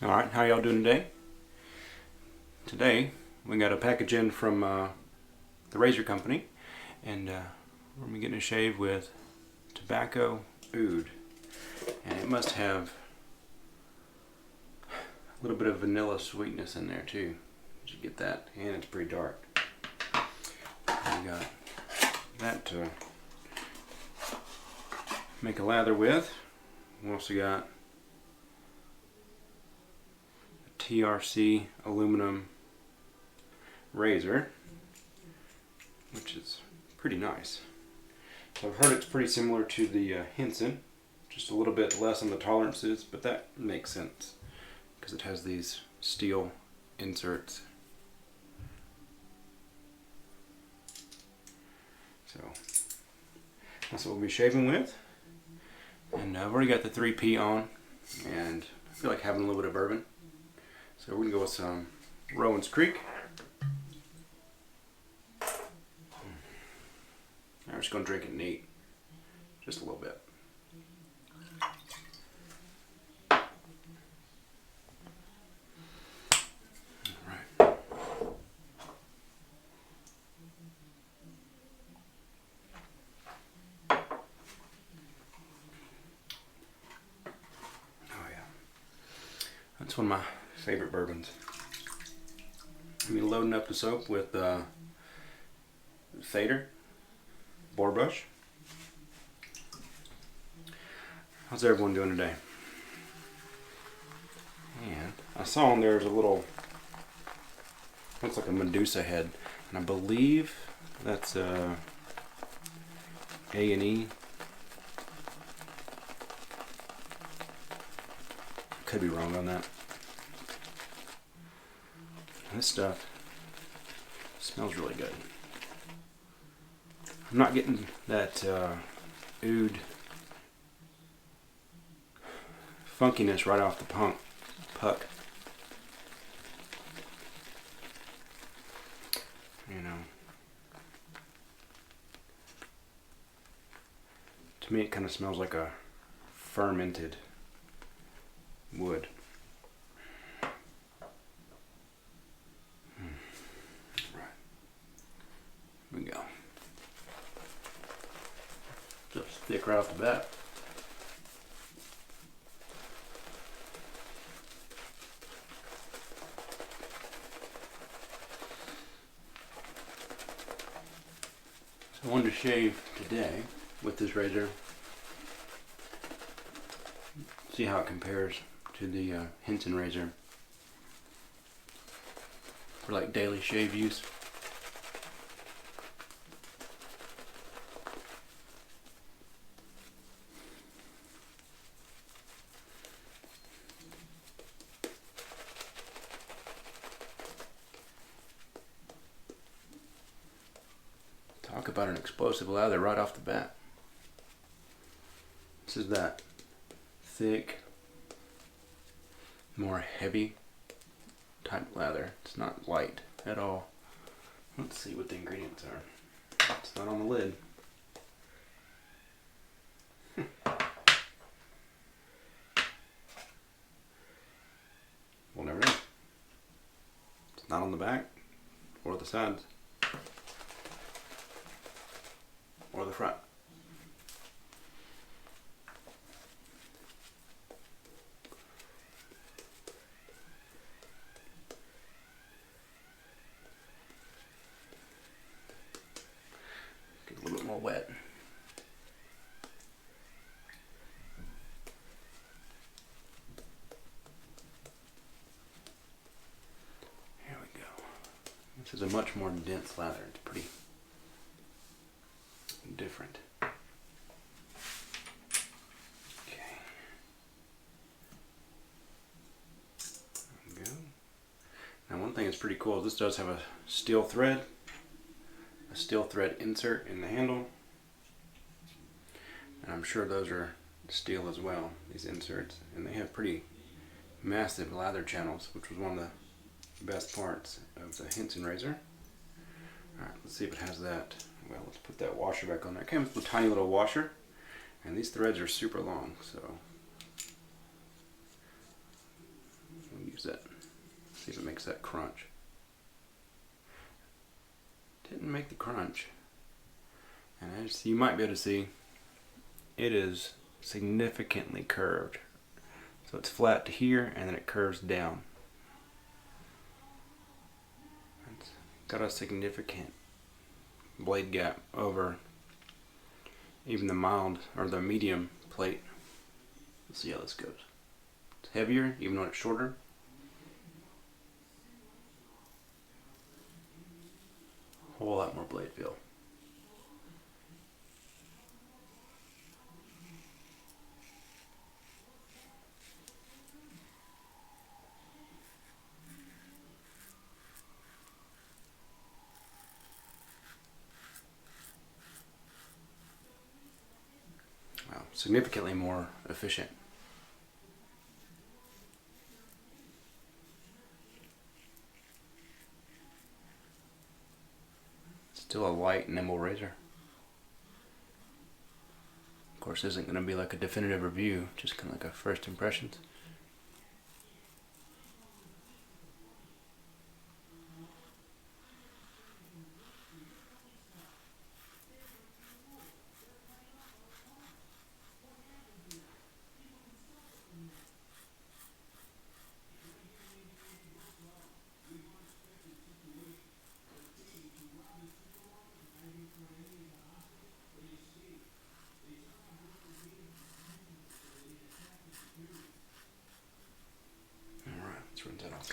Alright, how y'all doing today? Today we got a package in from the razor company, and we're going to be getting a shave with tobacco oud, and it must have a little bit of vanilla sweetness in there too. You get that, and it's pretty dark. We got that to make a lather with. We also got TRC aluminum razor, which is pretty nice. So I've heard it's pretty similar to the Henson, just a little bit less on the tolerances, but that makes sense because it has these steel inserts. So that's what we'll be shaving with. And I've already got the 3P on, and I feel like having a little bit of bourbon. So we're going to go with some Rowan's Creek. I'm just going to drink it neat. Just a little bit. Alright. Oh yeah. That's one of my favorite bourbons. I'm loading up the soap with Cedar boar brush. How's everyone doing today? And I saw on there's a little, looks like a Medusa head, and I believe that's A&E. Could be wrong on that. This stuff smells really good. I'm not getting that oud funkiness right off the puck. You know, to me it kind of smells like a fermented wood. Here we go. Just thick right off the bat. So I wanted to shave today with this razor. See how it compares to the Henson razor for like daily shave use. Talk about an explosive lather right off the bat. This is that thick, more heavy type lather. It's not light at all. Let's see what the ingredients are. It's not on the lid. We'll never know. It's not on the back or the sides or the front. Get a little bit more wet. Here we go. This is a much more dense lather. It's pretty different. Okay. There we go. Now one thing that's pretty cool is this does have a steel thread insert in the handle. And I'm sure those are steel as well, these inserts. And they have pretty massive lather channels, which was one of the best parts of the Henson razor. Alright, let's see if it has that. Well, let's put that washer back on there. It comes with a tiny little washer, and these threads are super long, so use it. See if it makes that crunch. Didn't make the crunch. And as you might be able to see, it is significantly curved. So it's flat to here and then it curves down. It's got a significant blade gap over even the mild or the medium plate. Let's see how this goes. It's heavier even though it's shorter. A whole lot more blade feel. Wow, significantly more efficient. Still a light, nimble razor. Of course, this isn't going to be like a definitive review, just kind of like a first impressions. Alright, let's rinse that off.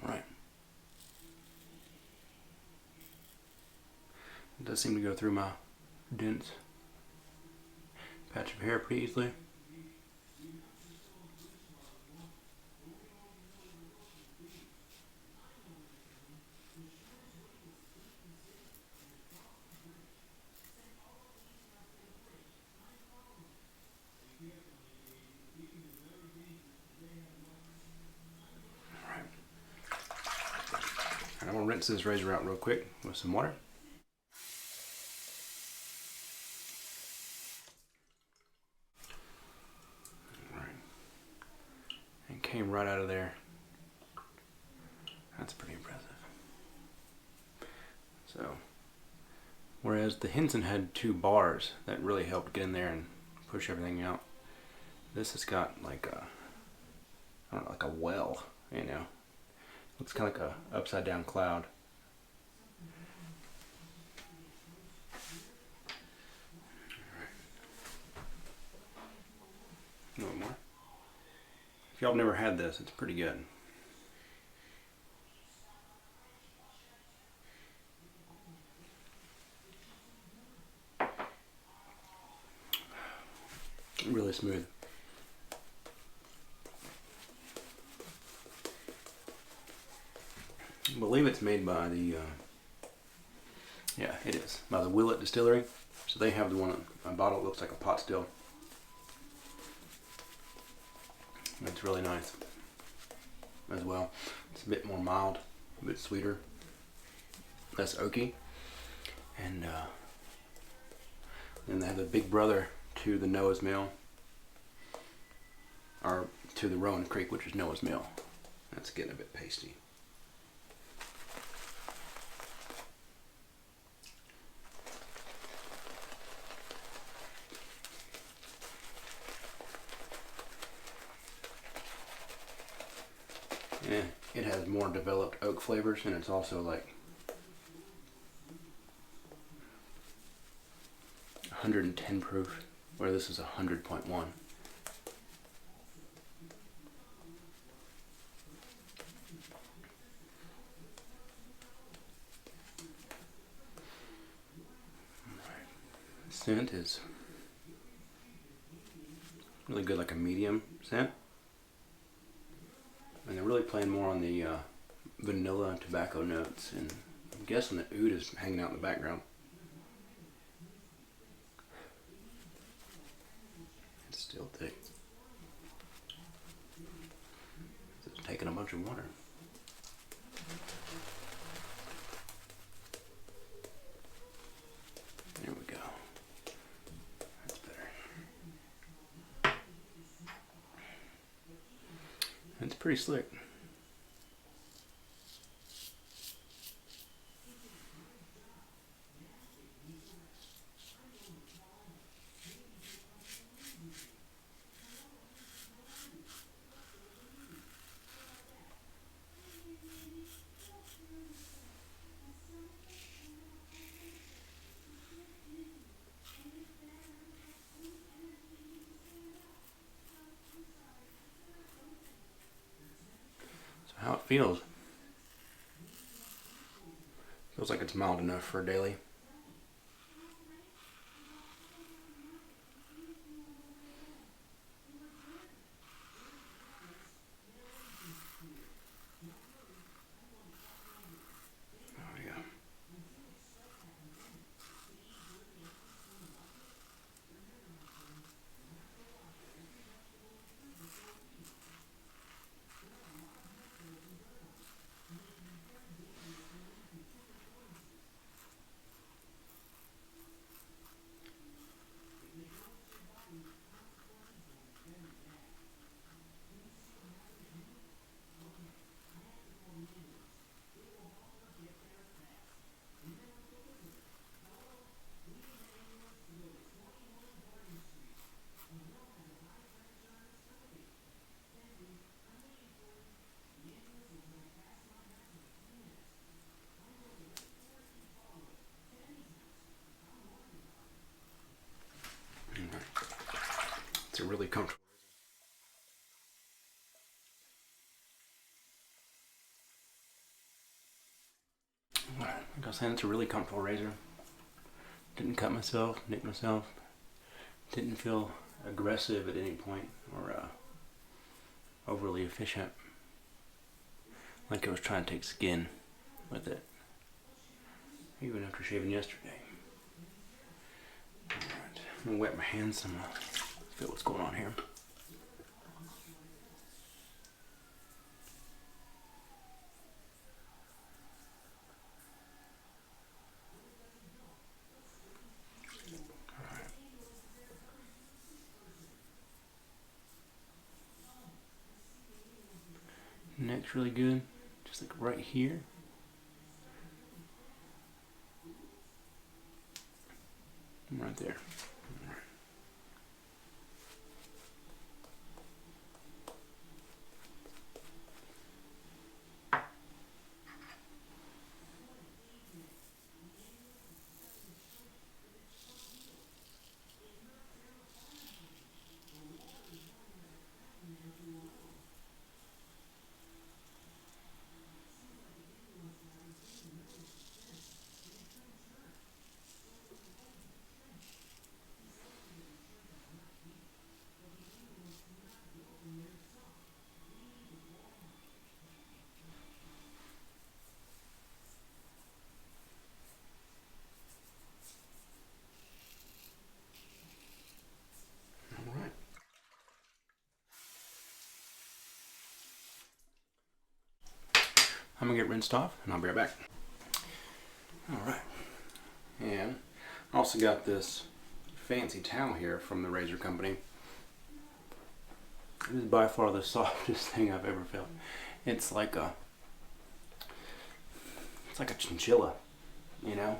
Right. It does seem to go through my dense patch of hair pretty easily. I'm going to rinse this razor out real quick with some water. Alright. And came right out of there. That's pretty impressive. So, whereas the Henson had 2 bars that really helped get in there and push everything out, this has got like a, I don't know, like a well, you know. Looks kind of like a upside down cloud. A little more. If y'all have never had this, it's pretty good. Really smooth. I believe it's made by the, yeah, it is, by the Willet Distillery. So they have the one, a bottle that looks like a pot still. It's really nice as well. It's a bit more mild, a bit sweeter, less oaky. And then they have the big brother to the Noah's Mill, or to the Rowan Creek, which is Noah's Mill. That's getting a bit pasty. And it has more developed oak flavors, and it's also like 110 proof, where this is 100.1. Scent is really good, like a medium scent. And they're really playing more on the vanilla and tobacco notes, and I'm guessing the oud is hanging out in the background. It's still thick. It's taking a bunch of water. There we go. That's better. It's pretty slick. How it feels. Feels like it's mild enough for a daily. Oh yeah. It's a really comfortable. Like I was saying, it's a really comfortable razor. Didn't cut myself, nick myself. Didn't feel aggressive at any point or overly efficient. Like I was trying to take skin with it. Even after shaving yesterday. Alright, I'm gonna wet my hands some, feel what's going on here. Neck's really good, just like right here. Right there. I'm gonna get rinsed off and I'll be right back. Alright, and I also got this fancy towel here from the razor company. It is by far the softest thing I've ever felt. It's like a chinchilla, you know?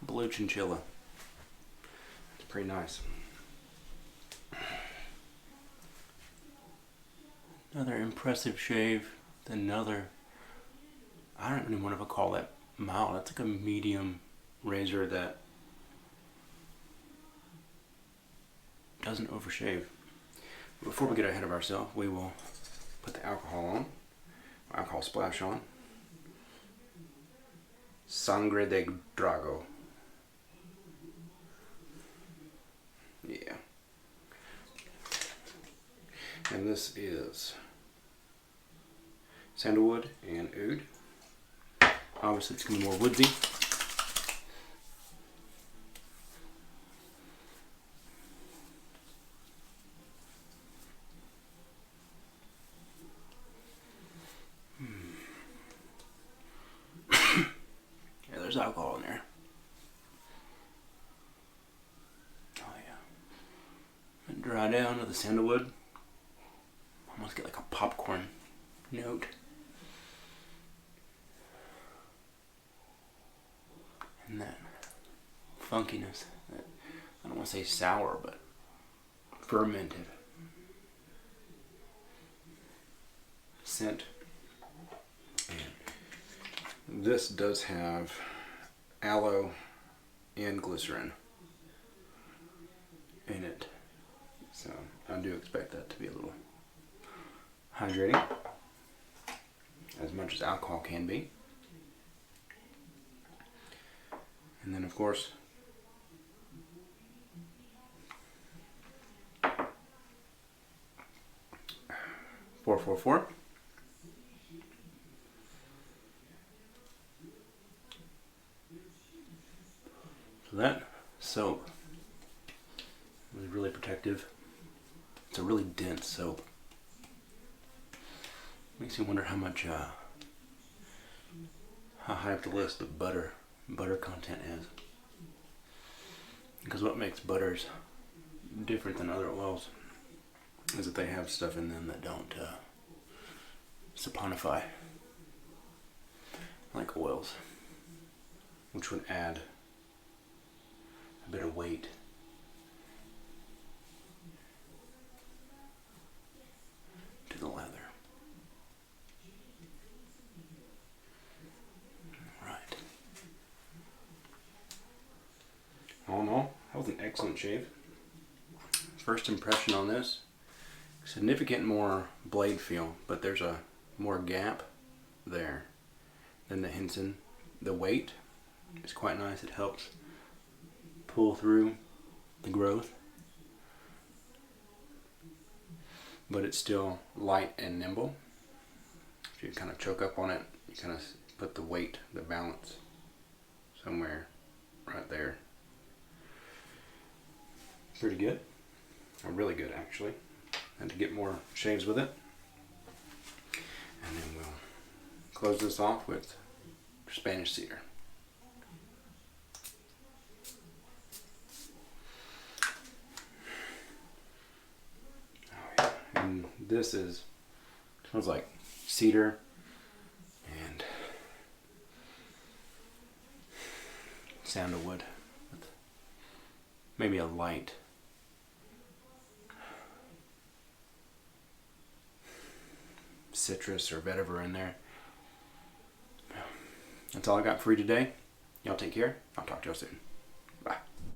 Blue chinchilla. It's pretty nice. Another impressive shave. Another, I don't even want to call that mild. It's like a medium razor that doesn't overshave. Before we get ahead of ourselves, we will put the alcohol on, alcohol splash on. Sangre de Drago. Yeah. And this is sandalwood and oud. Obviously it's going to be more woodsy. Yeah, there's alcohol in there. Oh yeah. And dry down with the sandalwood. Almost get like a popcorn note. And that funkiness, that, I don't want to say sour, but fermented scent. And this does have aloe and glycerin in it, so I do expect that to be a little hydrating, as much as alcohol can be. And then of course, .444. So that soap is really protective. It's a really dense soap. Makes you wonder how much, how high up the list the butter content is. Because what makes butters different than other oils is that they have stuff in them that don't saponify like oils, which would add a bit of weight to the leather. Right. All in all, that was an excellent shave. First impression on this, significant more blade feel, but there's a more gap there than the Hinson. The weight is quite nice. It helps pull through the growth, but it's still light and nimble. If you kind of choke up on it, you kind of put the weight, the balance somewhere right there. Pretty good, or really good actually. And to get more shaves with it, and then we'll close this off with Spanish cedar. And this smells like cedar and sandalwood with maybe a light citrus or vetiver in there. That's all I got for you today. Y'all take care. I'll talk to y'all soon.